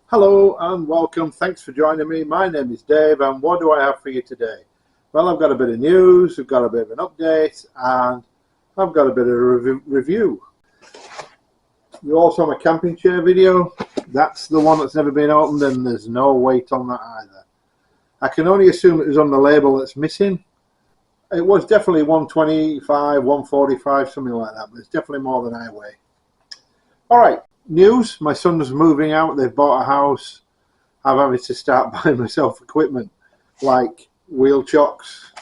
Hello and welcome. Thanks for joining me. My name is Dave, and what do I have for you today? Well, I've got a bit of news, I've got a bit of an update, and I've got a bit of a review. You all saw my camping chair video. That's the one that's never been opened, and there's no weight on that either. I can only assume it was on the label that's missing. It was definitely 125, 145, something like that, but it's definitely more than I weigh. Alright. News, my son's moving out, they've bought a house. I'm having to start buying myself equipment like wheel chocks,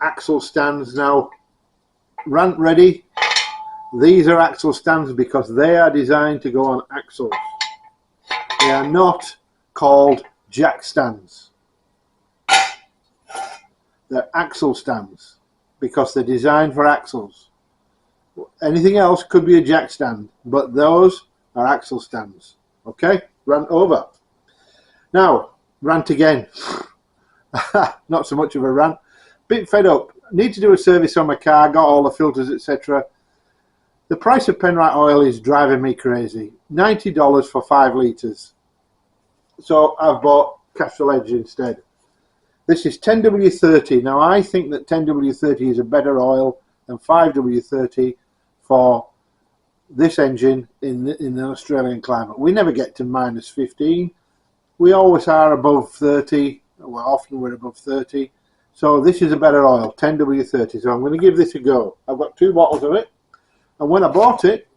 axle stands. Now, rant ready, these are axle stands because they are designed to go on axles. They are not called jack stands. They're axle stands because they're designed for axles. Anything else could be a jack stand, but those are axle stands. Okay, rant over. Now, rant again. Not so much of a rant. Bit fed up. Need to do a service on my car, got all the filters, etc. The price of Penrite oil is driving me crazy. $90 for 5 litres. So I've bought Castrol Edge instead. This is 10W30. Now I think that 10W30 is a better oil than 5W30 for this engine in the Australian climate. We never get to minus 15. We always are above 30. Well, often we're above 30. So this is a better oil, 10W30. So I'm going to give this a go. I've got 2 bottles of it. And when I bought it,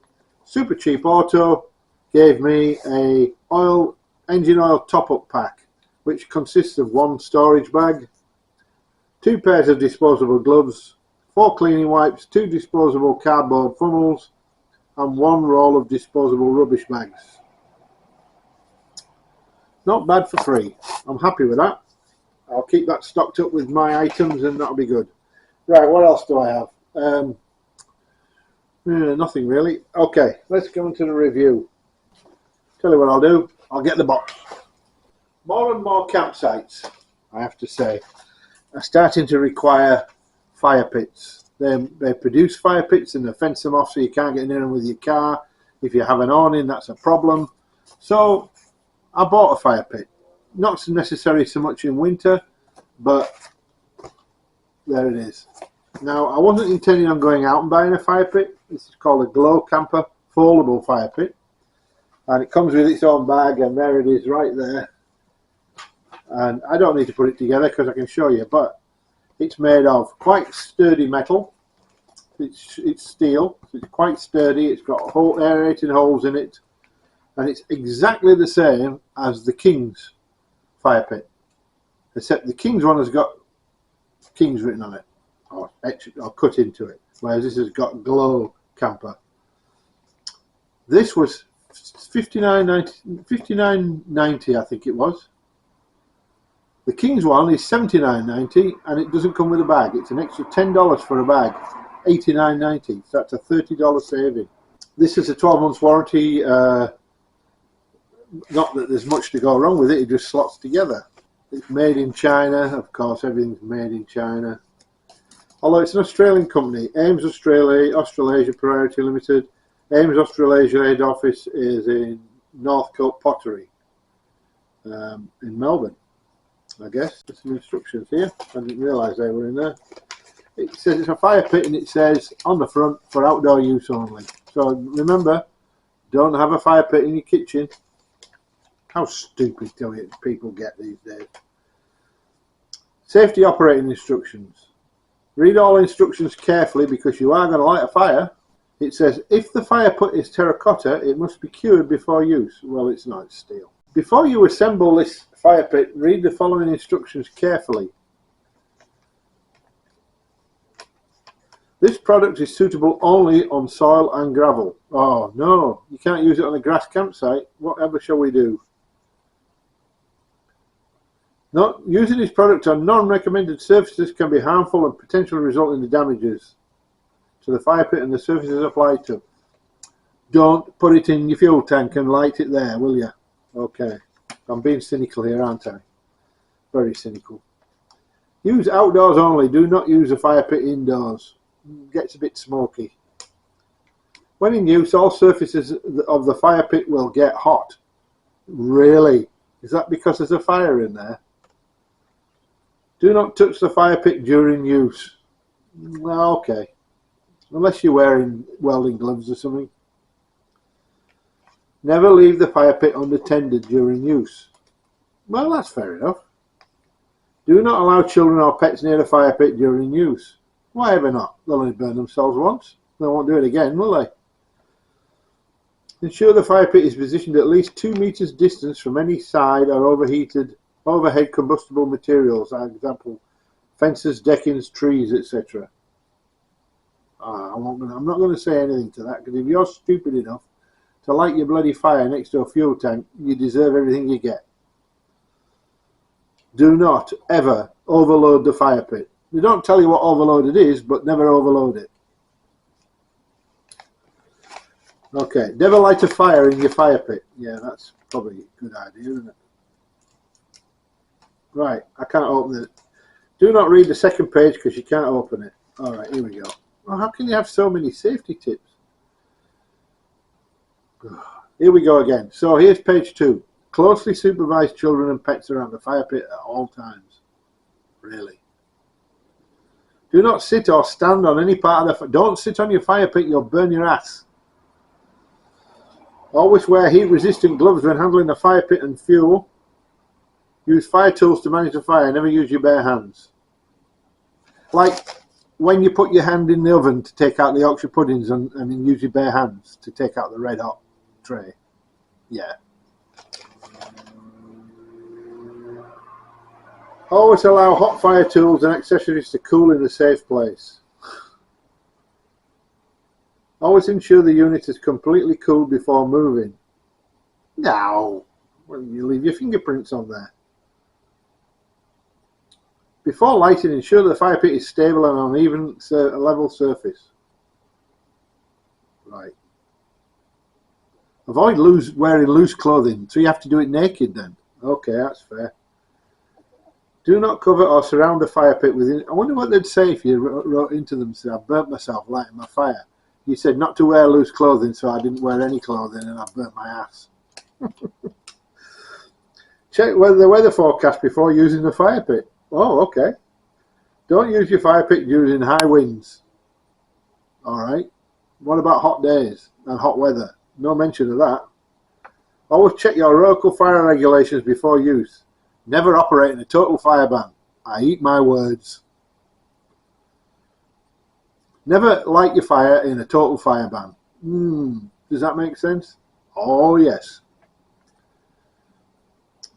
Super Cheap Auto gave me a engine oil top-up pack, which consists of 1 storage bag, 2 pairs of disposable gloves, 4 cleaning wipes, 2 disposable cardboard funnels, and 1 roll of disposable rubbish bags. Not bad for free. I'm happy with that. I'll keep that stocked up with my items and that'll be good. Right, what else do I have? Nothing really. Okay, let's go into the review. Tell you what I'll do. I'll get the box. More and more campsites, I have to say, are starting to require fire pits. They produce fire pits and they fence them off so you can't get near them with your car. If you have an awning, that's a problem. So I bought a fire pit. Not necessarily so much in winter, but there it is. Now, I wasn't intending on going out and buying a fire pit. This is called a Glow Camper foldable fire pit. And it comes with its own bag, and there it is right there. And I don't need to put it together because I can show you, but it's made of quite sturdy metal. It's steel. It's quite sturdy. It's got aerated holes in it, and it's exactly the same as the King's fire pit, except the King's one has got King's written on it, or cut into it, whereas this has got Glow Camper. This was $59.90, I think it was. The King's one is $79.90, and it doesn't come with a bag. It's an extra $10 for a bag, $89.90. So that's a $30 saving. This is a 12 months warranty. Not that there's much to go wrong with it. It just slots together. It's made in China, of course. Everything's made in China. Although it's an Australian company, Ames Australasia Priority Limited. Ames Australasia head office is in Northcote Pottery, in Melbourne. I guess there's some instructions here. I didn't realise they were in there. It says it's a fire pit, and it says on the front for outdoor use only. So remember, don't have a fire pit in your kitchen. How stupid do people get these days? Safety operating instructions. Read all instructions carefully because you are going to light a fire. It says if the fire pit is terracotta, it must be cured before use. Well, it's not, it's steel. Before you assemble this fire pit, read the following instructions carefully. This product is suitable only on soil and gravel. Oh no, you can't use it on a grass campsite. Whatever shall we do? Not using this product on non-recommended surfaces can be harmful and potentially result in the damages to the fire pit and the surfaces applied to. Don't put it in your fuel tank and light it there, will you? Okay, I'm being cynical here, aren't I? Very cynical. Use outdoors only. Do not use a fire pit indoors. It gets a bit smoky. When in use, all surfaces of the fire pit will get hot. Really? Is that because there's a fire in there? Do not touch the fire pit during use. Well, okay. Unless you're wearing welding gloves or something. Never leave the fire pit unattended during use. Well, that's fair enough. Do not allow children or pets near the fire pit during use. Why ever not? They'll only burn themselves once. They won't do it again, will they? Ensure the fire pit is positioned at least 2 meters distance from any side or overhead combustible materials, for example, fences, deckings, trees, etc. I'm not going to say anything to that, because if you're stupid enough to light your bloody fire next to a fuel tank, you deserve everything you get. Do not ever overload the fire pit. They don't tell you what overload it is, but never overload it. Okay, never light a fire in your fire pit. Yeah, that's probably a good idea, isn't it? Right, I can't open it. Do not read the second page because you can't open it. Alright, here we go. Oh, how can you have so many safety tips? Here we go again. So here's page 2. Closely supervise children and pets around the fire pit at all times. Really? Do not sit or stand on any part of the... Don't sit on your fire pit, you'll burn your ass. Always wear heat-resistant gloves when handling the fire pit and fuel. Use fire tools to manage the fire. Never use your bare hands. Like when you put your hand in the oven to take out the Yorkshire puddings and then use your bare hands to take out the red hot tray. Yeah. Always allow hot fire tools and accessories to cool in a safe place. Always ensure the unit is completely cooled before moving. No. Well, you leave your fingerprints on there. Before lighting, ensure the fire pit is stable and on even level surface. Right. Avoid wearing loose clothing, so you have to do it naked then. Okay, that's fair. Do not cover or surround the fire pit with... I wonder what they'd say if you wrote into them, say, I burnt myself lighting my fire. You said not to wear loose clothing, so I didn't wear any clothing and I burnt my ass. Check the weather forecast before using the fire pit. Oh, okay. Don't use your fire pit using high winds. Alright. What about hot days and hot weather? No mention of that. Always check your local fire regulations before use. Never operate in a total fire ban. I eat my words. Never light your fire in a total fire ban. Does that make sense? Oh, yes.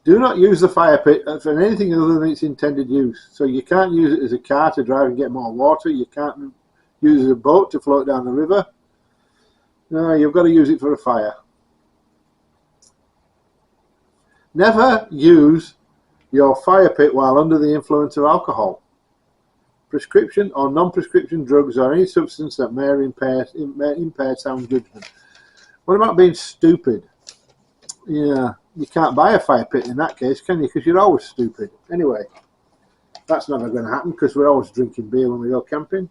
Do not use the fire pit for anything other than its intended use. So you can't use it as a car to drive and get more water. You can't use it as a boat to float down the river. No, you've got to use it for a fire. Never use your fire pit while under the influence of alcohol, prescription or non-prescription drugs, or any substance that may impair sound judgment. What about being stupid? Yeah, you can't buy a fire pit in that case, can you? Because you're always stupid. Anyway, that's never going to happen because we're always drinking beer when we go camping.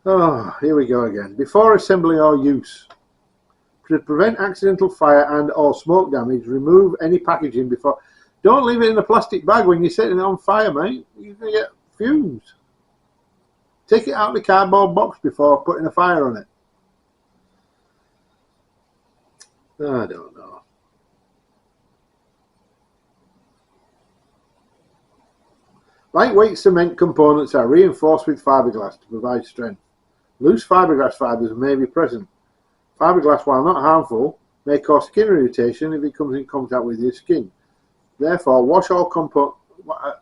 Oh, here we go again. Before assembly or use. To prevent accidental fire and or smoke damage, remove any packaging before... Don't leave it in a plastic bag when you're setting it on fire, mate. You're going to get fumes. Take it out of the cardboard box before putting a fire on it. I don't know. Lightweight cement components are reinforced with fiberglass to provide strength. Loose fiberglass fibers may be present. Fiberglass, while not harmful, may cause skin irritation if it comes in contact with your skin. Therefore, wash all components.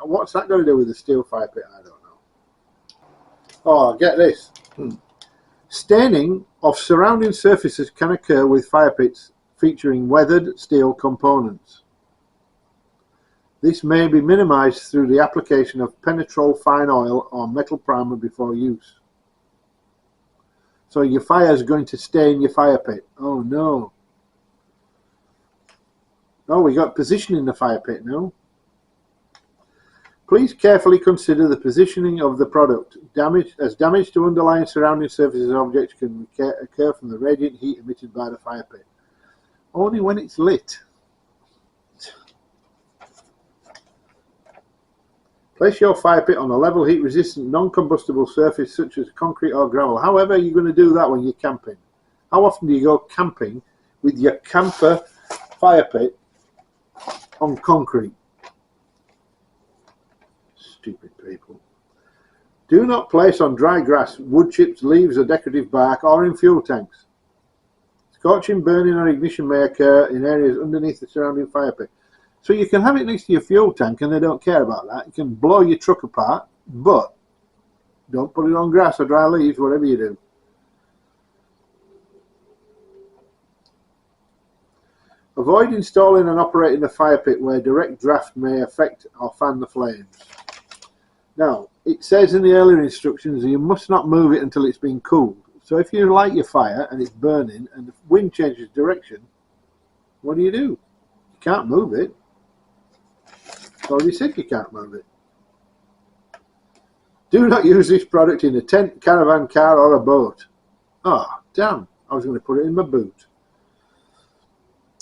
What's that got to do with the steel fire pit? I don't know. Oh, get this. Staining of surrounding surfaces can occur with fire pits featuring weathered steel components. This may be minimized through the application of penetrol fine oil or metal primer before use. So your fire is going to stain your fire pit. Oh no. Oh, we got positioning the fire pit now. Please carefully consider the positioning of the product. Damage to underlying surrounding surfaces and objects can occur from the radiant heat emitted by the fire pit. Only when it's lit. Place your fire pit on a level, heat-resistant, non-combustible surface such as concrete or gravel. However, you're going to do that when you're camping. How often do you go camping with your camper fire pit on concrete? Stupid people. Do not place on dry grass, wood chips, leaves or decorative bark, or in fuel tanks. Scorching, burning or ignition may occur in areas underneath the surrounding fire pit. So you can have it next to your fuel tank and they don't care about that. You can blow your truck apart, but don't put it on grass or dry leaves, whatever you do. Avoid installing and operating a fire pit where direct draft may affect or fan the flames. Now, it says in the earlier instructions that you must not move it until it's been cooled. So if you light your fire and it's burning and the wind changes direction, what do? You can't move it. Already said you can't move it. Do not use this product in a tent, caravan, car or a boat. Oh, damn. I was going to put it in my boot.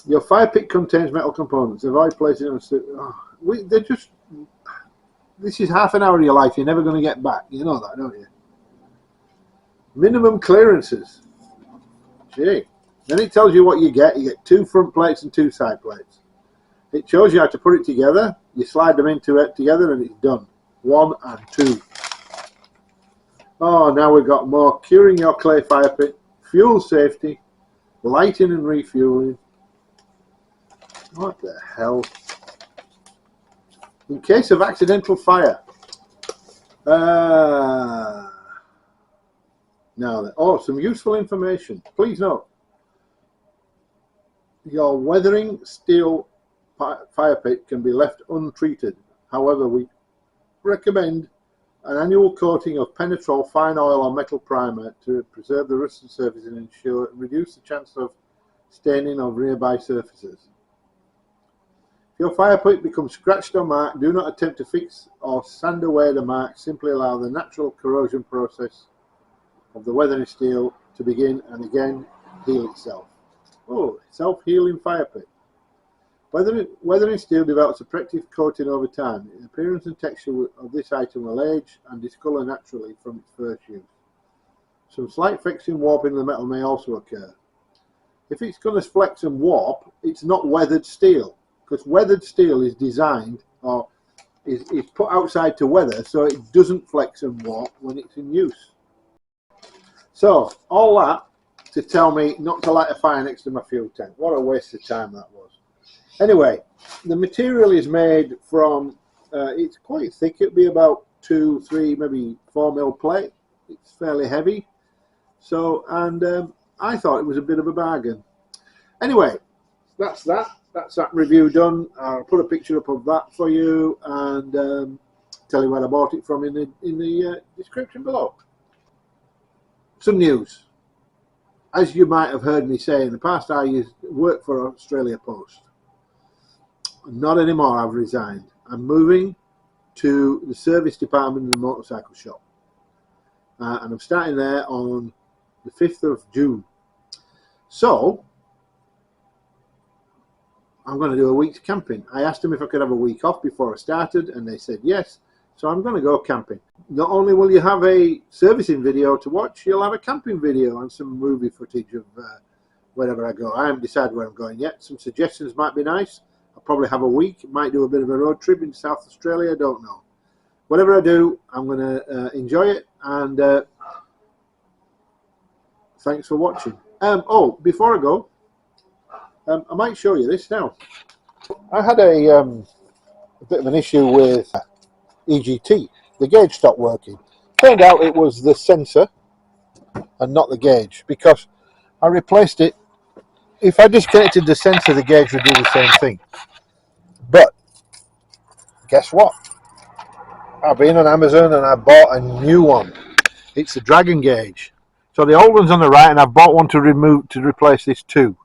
Your fire pit contains metal components. Avoid placing them. They're just... This is half an hour of your life you're never going to get back. You know that, don't you? Minimum clearances. Gee. Then it tells you what you get. You get 2 front plates and 2 side plates. It shows you how to put it together. You slide them into it together and it's done. 1 and 2. Oh, now we've got more. Curing your clay fire pit. Fuel safety. Lighting and refueling. What the hell? In case of accidental fire. Now, some useful information. Please note, your weathering steel fire pit can be left untreated. However, we recommend an annual coating of Penetrol fine oil or metal primer to preserve the rusted surface and reduce the chance of staining of nearby surfaces. If your fire pit becomes scratched or marked, do not attempt to fix or sand away the mark. Simply allow the natural corrosion process of the weathering steel to begin and again heal itself. Oh, self-healing fire pit. Weathering steel develops a protective coating over time. The appearance and texture of this item will age and discolour naturally from its first use. Some slight friction warping of the metal may also occur. If it's going to flex and warp, it's not weathered steel, because weathered steel is designed or is put outside to weather so it doesn't flex and warp when it's in use. So, all that to tell me not to light a fire next to my fuel tank. What a waste of time that was. Anyway, the material is made from, it's quite thick. It'll be about 2, 3, maybe 4 mil plate. It's fairly heavy. So, and I thought it was a bit of a bargain. Anyway, that's that. That's that review done. I'll put a picture up of that for you and tell you where I bought it from in the description below. Some news. As you might have heard me say in the past, I work for Australia Post. Not anymore, I've resigned. I'm moving to the service department in the motorcycle shop. And I'm starting there on the 5th of June. So, I'm going to do a week's camping. I asked them if I could have a week off before I started, and they said yes. So I'm going to go camping. Not only will you have a servicing video to watch, you'll have a camping video and some movie footage of wherever I go. I haven't decided where I'm going yet. Some suggestions might be nice. I'll probably have a week. Might do a bit of a road trip in South Australia. I don't know. Whatever I do, I'm going to enjoy it. And thanks for watching. Oh, before I go, I might show you this now. I had a bit of an issue with EGT. The gauge stopped working. Turned out it was the sensor and not the gauge, because I replaced it. If I disconnected the sensor, the gauge would do the same thing. But guess what? I've been on Amazon and I bought a new one. It's a Dragon gauge. So the old one's on the right, and I've bought one to replace this too.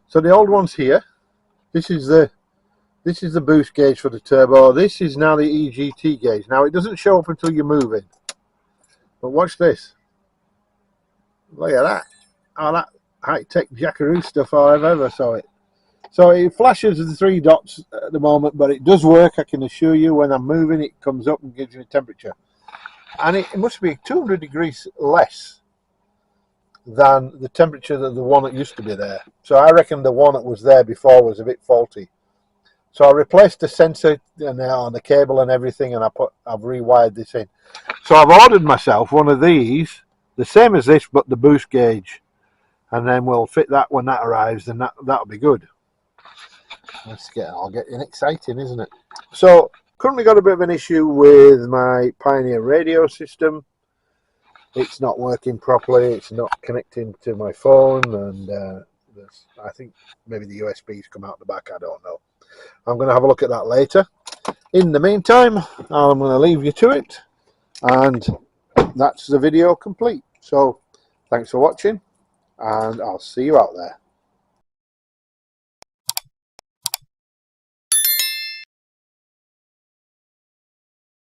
So the old one's here. This is the boost gauge for the turbo. This is now the EGT gauge. Now it doesn't show up until you're moving. But watch this. Look at that. Oh, that high-tech Jackaroo stuff I've ever saw it. So it flashes the 3 dots at the moment, but it does work. I can assure you when I'm moving it comes up and gives you a temperature. And it must be 200 degrees less than the temperature that the one that used to be there. So I reckon the one that was there before was a bit faulty. So I replaced the sensor on the cable and everything, and I've rewired this in. So I've ordered myself one of these, the same as this, but the boost gauge, and then we'll fit that when that arrives, and that'll be good. Let's get all getting exciting, isn't it? So currently got a bit of an issue with my Pioneer radio system. It's not working properly. It's not connecting to my phone, and I think maybe the USB's come out the back. I don't know. I'm going to have a look at that later. In the meantime, I'm going to leave you to it, and that's the video complete. So thanks for watching, and I'll see you out there.